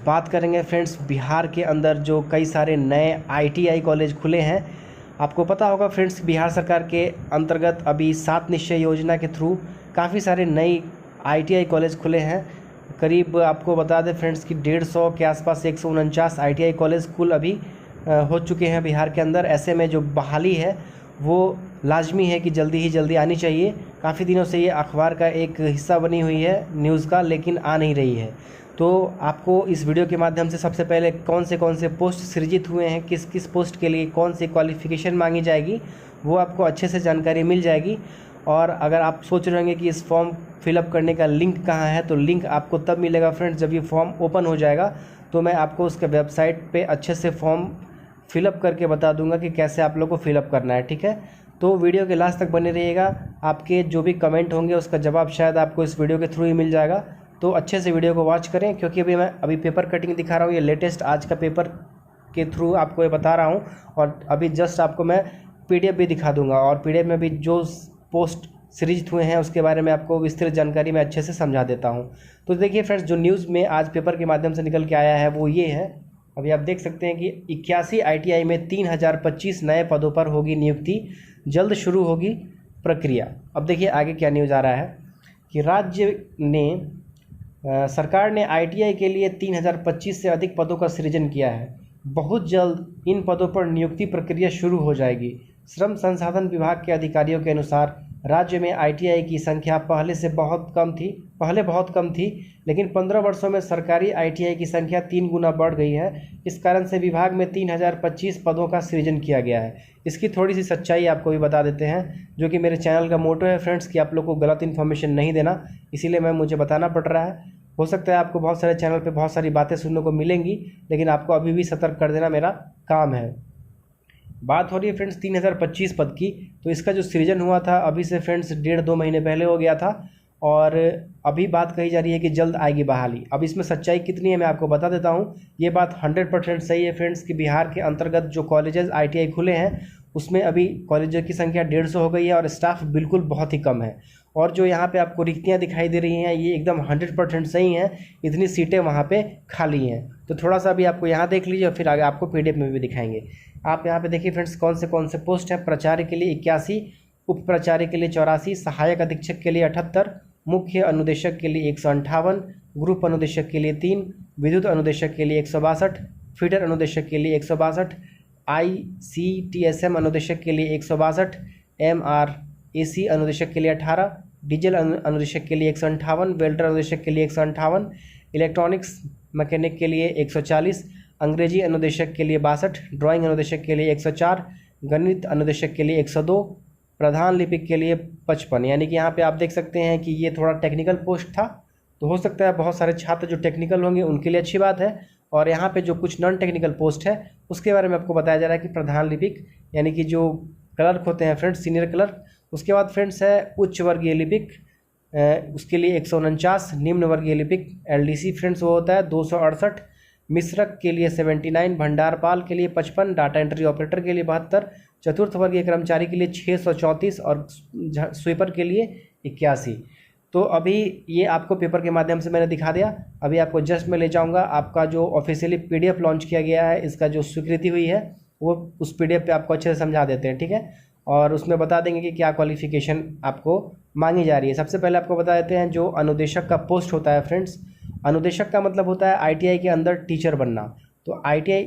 बात करेंगे फ्रेंड्स बिहार के अंदर जो कई सारे नए ITI कॉलेज खुले हैं। आपको पता होगा फ्रेंड्स बिहार सरकार के अंतर्गत अभी 7 निश्चय योजना के थ्रू काफ़ी सारे नई ITI कॉलेज खुले हैं। करीब आपको बता दें फ्रेंड्स कि 150 के आसपास 149 ITI कॉलेज कुल अभी हो चुके हैं बिहार के अंदर। ऐसे में जो बहाली है वो लाजमी है कि जल्दी ही जल्दी आनी चाहिए। काफ़ी दिनों से ये अखबार का एक हिस्सा बनी हुई है न्यूज़ का, लेकिन आ नहीं रही है। तो आपको इस वीडियो के माध्यम से सबसे पहले कौन से पोस्ट सृजित हुए हैं, किस किस पोस्ट के लिए कौन सी क्वालिफ़िकेशन मांगी जाएगी, वो आपको अच्छे से जानकारी मिल जाएगी। और अगर आप सोच रहे होंगे कि इस फॉर्म फिलअप करने का लिंक कहाँ है, तो लिंक आपको तब मिलेगा फ्रेंड्स जब ये फॉर्म ओपन हो जाएगा। तो मैं आपको उसके वेबसाइट पे अच्छे से फॉर्म फिलअप करके बता दूंगा कि कैसे आप लोग को फिलअप करना है, ठीक है। तो वीडियो के लास्ट तक बने रहिएगा। आपके जो भी कमेंट होंगे उसका जवाब शायद आपको इस वीडियो के थ्रू ही मिल जाएगा। तो अच्छे से वीडियो को वॉच करें, क्योंकि अभी पेपर कटिंग दिखा रहा हूँ, ये लेटेस्ट आज का पेपर के थ्रू आपको ये बता रहा हूँ। और अभी जस्ट आपको मैं PDF भी दिखा दूंगा, और PDF में भी जो पोस्ट सृजित हुए हैं उसके बारे में आपको विस्तृत जानकारी मैं अच्छे से समझा देता हूँ। तो देखिए फ्रेंड्स, जो न्यूज़ में आज पेपर के माध्यम से निकल के आया है वो ये है। अभी आप देख सकते हैं कि 81 ITI में 3025 नए पदों पर होगी नियुक्ति, जल्द शुरू होगी प्रक्रिया। अब देखिए आगे क्या न्यूज़ आ रहा है कि सरकार ने ITI के लिए 3025 से अधिक पदों का सृजन किया है। बहुत जल्द इन पदों पर नियुक्ति प्रक्रिया शुरू हो जाएगी। श्रम संसाधन विभाग के अधिकारियों के अनुसार राज्य में ITI की संख्या पहले बहुत कम थी, लेकिन 15 वर्षों में सरकारी ITI की संख्या 3 गुना बढ़ गई है। इस कारण से विभाग में 3025 पदों का सृजन किया गया है। इसकी थोड़ी सी सच्चाई आपको भी बता देते हैं, जो कि मेरे चैनल का मोटो है फ्रेंड्स कि आप लोग को गलत इन्फॉर्मेशन नहीं देना, इसीलिए मुझे बताना पड़ रहा है। हो सकता है आपको बहुत सारे चैनल पे बहुत सारी बातें सुनने को मिलेंगी, लेकिन आपको अभी भी सतर्क कर देना मेरा काम है। बात हो रही है फ्रेंड्स 3025 पद की। तो इसका जो सृजन हुआ था अभी से फ्रेंड्स 1.5-2 महीने पहले हो गया था, और अभी बात कही जा रही है कि जल्द आएगी बहाली। अब इसमें सच्चाई कितनी है मैं आपको बता देता हूँ। ये बात 100% सही है फ्रेंड्स कि बिहार के अंतर्गत जो कॉलेजेस ITI खुले हैं उसमें अभी कॉलेजों की संख्या 150 हो गई है, और स्टाफ बिल्कुल बहुत ही कम है। और जो यहाँ पे आपको रिक्तियाँ दिखाई दे रही हैं ये एकदम 100% सही हैं, इतनी सीटें वहाँ पे खाली हैं। तो थोड़ा सा अभी आपको यहाँ देख लीजिए और फिर आगे आपको PDF में भी दिखाएंगे। आप यहाँ पे देखिए फ्रेंड्स कौन से पोस्ट है। प्राचार्य के लिए 81, उप प्राचार्य के लिए 84, सहायक अधीक्षक के लिए 78, मुख्य अनुदेशक के लिए 158, ग्रुप अनुदेशक के लिए 3, विद्युत अनुदेशक के लिए 162, फीडर अनुदेशक के लिए 162, ICTSM अनुदेशक के लिए 162, MRAC अनुदेशक के लिए 18, डीजल अनुदेशक के लिए 158, वेल्डर अनुदेशक के लिए 158, इलेक्ट्रॉनिक्स मैकेनिक के लिए 140, अंग्रेजी अनुदेशक के लिए 62, ड्राइंग अनुदेशक के लिए 104, गणित अनुदेशक के लिए 102, प्रधान लिपिक के लिए 55। यानी कि यहाँ पे आप देख सकते हैं कि ये थोड़ा टेक्निकल पोस्ट था, तो हो सकता है बहुत सारे छात्र जो टेक्निकल होंगे उनके लिए अच्छी बात है। और यहाँ पे जो कुछ नॉन टेक्निकल पोस्ट है उसके बारे में आपको बताया जा रहा है कि प्रधान लिपिक यानी कि जो क्लर्क होते हैं फ्रेंड्स, सीनियर क्लर्क। उसके बाद फ्रेंड्स है उच्च वर्गीय लिपिक, उसके लिए 149, निम्न वर्गीय लिपिक LDC फ्रेंड्स वो होता है 268, मिश्रक के लिए 79, भंडारपाल के लिए 55, डाटा एंट्री ऑपरेटर के लिए 72, चतुर्थ वर्गीय कर्मचारी के लिए 634 और स्वीपर के लिए 81। तो अभी ये आपको पेपर के माध्यम से मैंने दिखा दिया। अभी आपको जस्ट मैं ले जाऊंगा, आपका जो ऑफिशियली PDF लॉन्च किया गया है, इसका जो स्वीकृति हुई है वो उस PDF पे आपको अच्छे से समझा देते हैं, ठीक है। और उसमें बता देंगे कि क्या क्वालिफिकेशन आपको मांगी जा रही है। सबसे पहले आपको बता देते हैं जो अनुदेशक का पोस्ट होता है फ्रेंड्स, अनुदेशक का मतलब होता है ITI के अंदर टीचर बनना। तो ITI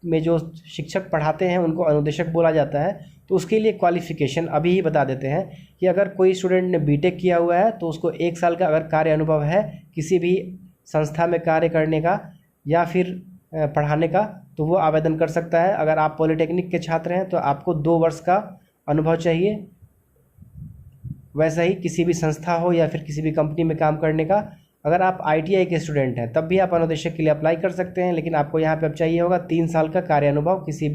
में जो शिक्षक पढ़ाते हैं उनको अनुदेशक बोला जाता है। तो उसके लिए क्वालिफ़िकेशन अभी ही बता देते हैं कि अगर कोई स्टूडेंट ने BTech किया हुआ है तो उसको 1 साल का अगर कार्य अनुभव है किसी भी संस्था में कार्य करने का या फिर पढ़ाने का, तो वो आवेदन कर सकता है। अगर आप पॉलिटेक्निक के छात्र हैं तो आपको 2 वर्ष का अनुभव चाहिए। वैसा ही किसी भी संस्था हो या फिर किसी भी कंपनी में काम करने का। अगर आप ITI के स्टूडेंट हैं तब भी आप अनुदेशक के लिए अप्लाई कर सकते हैं, लेकिन आपको यहाँ पे अब चाहिए होगा 3 साल का कार्य अनुभव किसी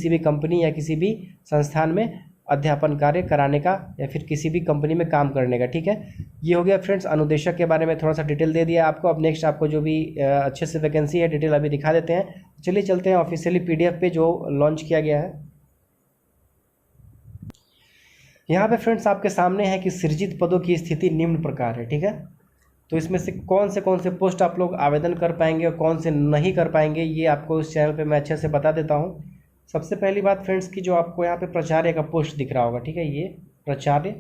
भी कंपनी या किसी भी संस्थान में अध्यापन कार्य कराने का या फिर किसी भी कंपनी में काम करने का, ठीक है। ये हो गया फ्रेंड्स अनुदेशक के बारे में थोड़ा सा डिटेल दे दिया आपको। अब नेक्स्ट आपको जो भी अच्छे से वैकेंसी है डिटेल अभी दिखा देते हैं। चलिए चलते हैं ऑफिशियली PDF पे जो लॉन्च किया गया है। यहाँ पे फ्रेंड्स आपके सामने है कि सृजित पदों की स्थिति निम्न प्रकार है, ठीक है। तो इसमें से कौन से पोस्ट आप लोग आवेदन कर पाएंगे और कौन से नहीं कर पाएंगे, ये आपको इस चैनल पे मैं अच्छे से बता देता हूँ। सबसे पहली बात फ्रेंड्स कि जो आपको यहाँ पे प्राचार्य का पोस्ट दिख रहा होगा, ठीक है, ये प्राचार्य,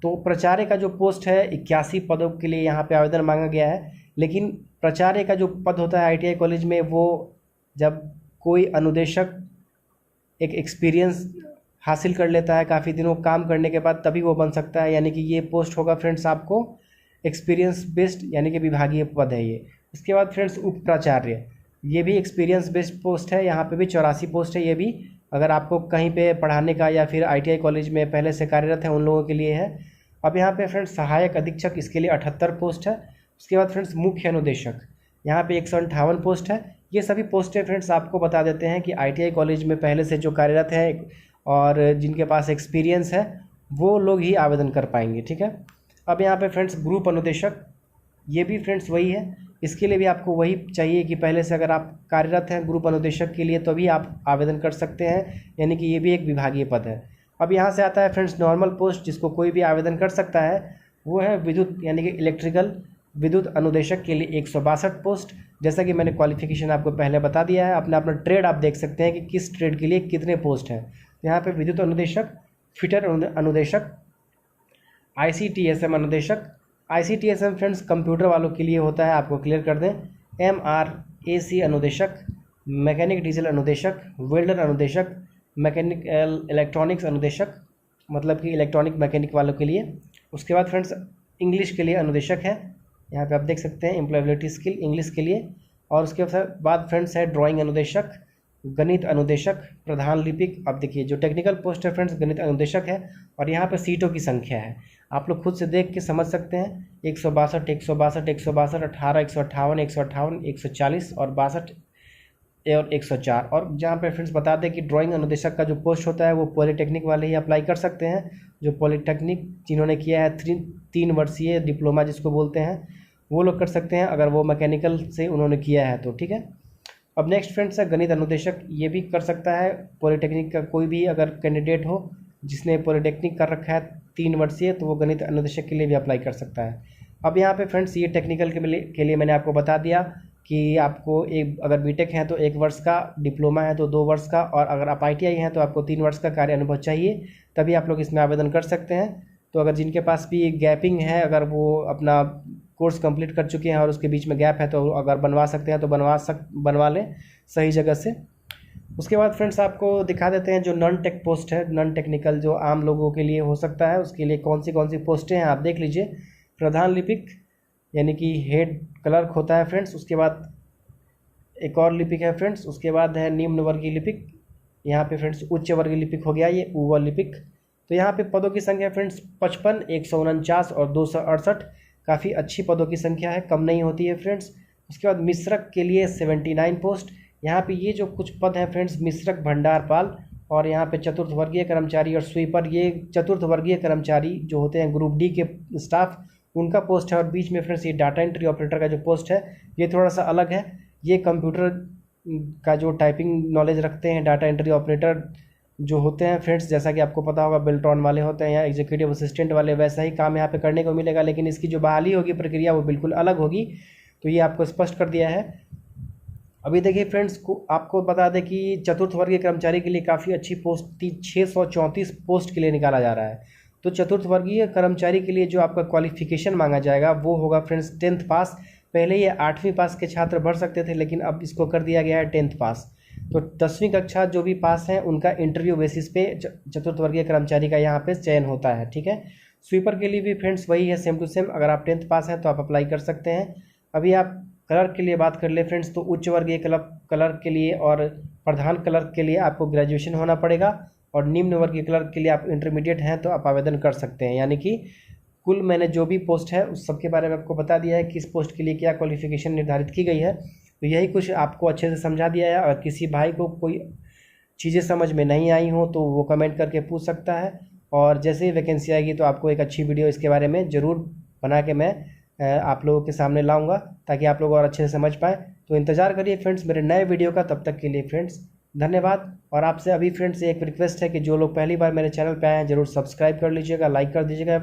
तो प्राचार्य का जो पोस्ट है 81 पदों के लिए यहाँ पे आवेदन मांगा गया है। लेकिन प्राचार्य का जो पद होता है ITI कॉलेज में, वो जब कोई अनुदेशक एक एक्सपीरियंस हासिल कर लेता है काफ़ी दिनों काम करने के बाद, तभी वो बन सकता है। यानी कि ये पोस्ट होगा फ्रेंड्स आपको एक्सपीरियंस बेस्ड, यानी कि विभागीय पद है ये। उसके बाद फ्रेंड्स उप प्राचार्य, ये भी एक्सपीरियंस बेस्ड पोस्ट है। यहाँ पे भी 84 पोस्ट है। ये भी अगर आपको कहीं पे पढ़ाने का या फिर ITI कॉलेज में पहले से कार्यरत है उन लोगों के लिए है। अब यहाँ पे फ्रेंड्स सहायक अधीक्षक, इसके लिए 78 पोस्ट है। उसके बाद फ्रेंड्स मुख्य अनुदेशक, यहाँ पे 158 पोस्ट है। ये सभी पोस्टें फ्रेंड्स आपको बता देते हैं कि ITI कॉलेज में पहले से जो कार्यरत है और जिनके पास एक्सपीरियंस है वो लोग ही आवेदन कर पाएंगे, ठीक है। अब यहाँ पे फ्रेंड्स ग्रुप अनुदेशक, ये भी फ्रेंड्स वही है। इसके लिए भी आपको वही चाहिए कि पहले से अगर आप कार्यरत हैं ग्रुप अनुदेशक के लिए तो भी आप आवेदन कर सकते हैं, यानी कि ये भी एक विभागीय पद है। अब यहाँ से आता है फ्रेंड्स नॉर्मल पोस्ट, जिसको कोई भी आवेदन कर सकता है, वो है विद्युत यानी कि इलेक्ट्रिकल विद्युत अनुदेशक के लिए 162 पोस्ट। जैसा कि मैंने क्वालिफिकेशन आपको पहले बता दिया है। अपना अपना ट्रेड आप देख सकते हैं कि किस ट्रेड के लिए कितने पोस्ट हैं। यहाँ पे विद्युत अनुदेशक, फिटर अनुदेशक, ICTSM अनुदेशक। ICTSM फ्रेंड्स कंप्यूटर वालों के लिए होता है, आपको क्लियर कर दें। MRAC अनुदेशक, मैकेनिक डीजल अनुदेशक, वेल्डर अनुदेशक, मैकेनिकल इलेक्ट्रॉनिक्स अनुदेशक, मतलब कि इलेक्ट्रॉनिक मैकेनिक वालों के लिए। उसके बाद फ्रेंड्स इंग्लिश के लिए अनुदेशक है, यहाँ पे आप देख सकते हैं एम्प्लॉयबिलिटी स्किल इंग्लिश के लिए। और उसके बाद फ्रेंड्स है ड्राइंग अनुदेशक, गणित अनुदेशक, प्रधान लिपिक। अब देखिए जो टेक्निकल पोस्ट है फ्रेंड्स गणित अनुदेशक है। और यहाँ पे सीटों की संख्या है, आप लोग खुद से देख के समझ सकते हैं। 162, 162, 162, 18, 158, 158, 140 और 62 और 104। और जहाँ पे फ्रेंड्स बता दें कि ड्राइंग अनुदेशक का जो पोस्ट होता है वो पॉलीटेक्निक वाले ही अप्लाई कर सकते हैं। जो पॉलीटेक्निक जिन्होंने किया है 3 वर्षीय डिप्लोमा जिसको बोलते हैं, वो लोग कर सकते हैं अगर वो मैकेनिकल से उन्होंने किया है तो, ठीक है। अब नेक्स्ट फ्रेंड्स है गणित अनुदेशक, ये भी कर सकता है पॉलीटेक्निक का कोई भी अगर कैंडिडेट हो जिसने पॉलीटेक्निक कर रखा है 3 वर्षीय, तो वो गणित अनुदेशक के लिए भी अप्लाई कर सकता है। अब यहाँ पे फ्रेंड्स ये टेक्निकल के लिए मैंने आपको बता दिया कि आपको एक अगर बीटेक है तो 1 वर्ष का, डिप्लोमा है तो 2 वर्ष का, और अगर आप ITI हैं तो आपको 3 वर्ष का कार्य अनुभव चाहिए, तभी आप लोग इसमें आवेदन कर सकते हैं। तो अगर जिनके पास भी गैपिंग है, अगर वो अपना कोर्स कंप्लीट कर चुके हैं और उसके बीच में गैप है, तो अगर बनवा सकते हैं तो बनवा लें सही जगह से। उसके बाद फ्रेंड्स आपको दिखा देते हैं जो नॉन टेक पोस्ट है, नॉन टेक्निकल जो आम लोगों के लिए हो सकता है, उसके लिए कौन सी पोस्टें हैं आप देख लीजिए। प्रधान लिपिक यानी कि हेड क्लर्क होता है फ्रेंड्स। उसके बाद एक और लिपिक है फ्रेंड्स, उसके बाद है निम्न वर्गीय लिपिक। यहाँ पे फ्रेंड्स उच्च वर्गीय लिपिक हो गया ये उवर लिपिक। तो यहाँ पे पदों की संख्या फ्रेंड्स 55, 149 और 268, काफ़ी अच्छी पदों की संख्या है, कम नहीं होती है फ्रेंड्स। उसके बाद मिश्रक के लिए 79 पोस्ट। यहाँ पे ये जो कुछ पद हैं फ्रेंड्स, मिश्रक, भंडारपाल, और यहाँ पे चतुर्थ वर्गीय कर्मचारी और स्वीपर, ये चतुर्थ वर्गीय कर्मचारी जो होते हैं ग्रुप डी के स्टाफ, उनका पोस्ट है। और बीच में फ्रेंड्स ये डाटा एंट्री ऑपरेटर का जो पोस्ट है ये थोड़ा सा अलग है। ये कंप्यूटर का जो टाइपिंग नॉलेज रखते हैं डाटा एंट्री ऑपरेटर जो होते हैं फ्रेंड्स, जैसा कि आपको पता होगा बेल्ट्रॉन वाले होते हैं या एग्जीक्यूटिव असिस्टेंट वाले, वैसा ही काम यहाँ पे करने को मिलेगा, लेकिन इसकी जो बहाली होगी प्रक्रिया वो बिल्कुल अलग होगी। तो ये आपको स्पष्ट कर दिया है। अभी देखिए फ्रेंड्स आपको बता दें कि चतुर्थ वर्गीय कर्मचारी के लिए काफ़ी अच्छी पोस्ट थी, 634 पोस्ट के लिए निकाला जा रहा है। तो चतुर्थ वर्गीय कर्मचारी के लिए जो आपका क्वालिफिकेशन मांगा जाएगा वो होगा फ्रेंड्स 10th पास। पहले ये 8वीं पास के छात्र भर सकते थे, लेकिन अब इसको कर दिया गया है 10th पास। तो 10वीं कक्षा जो भी पास हैं उनका इंटरव्यू बेसिस पे चतुर्थ वर्गीय कर्मचारी का यहाँ पे चयन होता है, ठीक है। स्वीपर के लिए भी फ्रेंड्स वही है, सेम टू सेम। अगर आप 10th पास हैं तो आप अप्लाई कर सकते हैं। अभी आप क्लर्क के लिए बात कर ले फ्रेंड्स, तो उच्च वर्गीय क्लर्क के लिए और प्रधान क्लर्क के लिए आपको ग्रेजुएशन होना पड़ेगा, और निम्न वर्गीय क्लर्क के लिए आप इंटरमीडिएट हैं तो आप आवेदन कर सकते हैं। यानी कि कुल मैंने जो भी पोस्ट है उस सब के बारे में आपको बता दिया है कि इस पोस्ट के लिए क्या क्वालिफिकेशन निर्धारित की गई है। तो यही कुछ आपको अच्छे से समझा दिया है। अगर किसी भाई को कोई चीज़ें समझ में नहीं आई हो तो वो कमेंट करके पूछ सकता है, और जैसे ही वैकेंसी आएगी तो आपको एक अच्छी वीडियो इसके बारे में ज़रूर बना के मैं आप लोगों के सामने लाऊंगा, ताकि आप लोग और अच्छे से समझ पाएँ। तो इंतज़ार करिए फ्रेंड्स मेरे नए वीडियो का। तब तक के लिए फ्रेंड्स धन्यवाद। और आपसे अभी फ्रेंड्स एक रिक्वेस्ट है कि जो लोग पहली बार मेरे चैनल पे आए हैं ज़रूर सब्सक्राइब कर लीजिएगा, लाइक कर दीजिएगा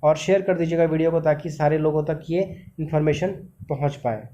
और शेयर कर दीजिएगा वीडियो को ताकि सारे लोगों तक ये इन्फॉर्मेशन पहुंच पाए।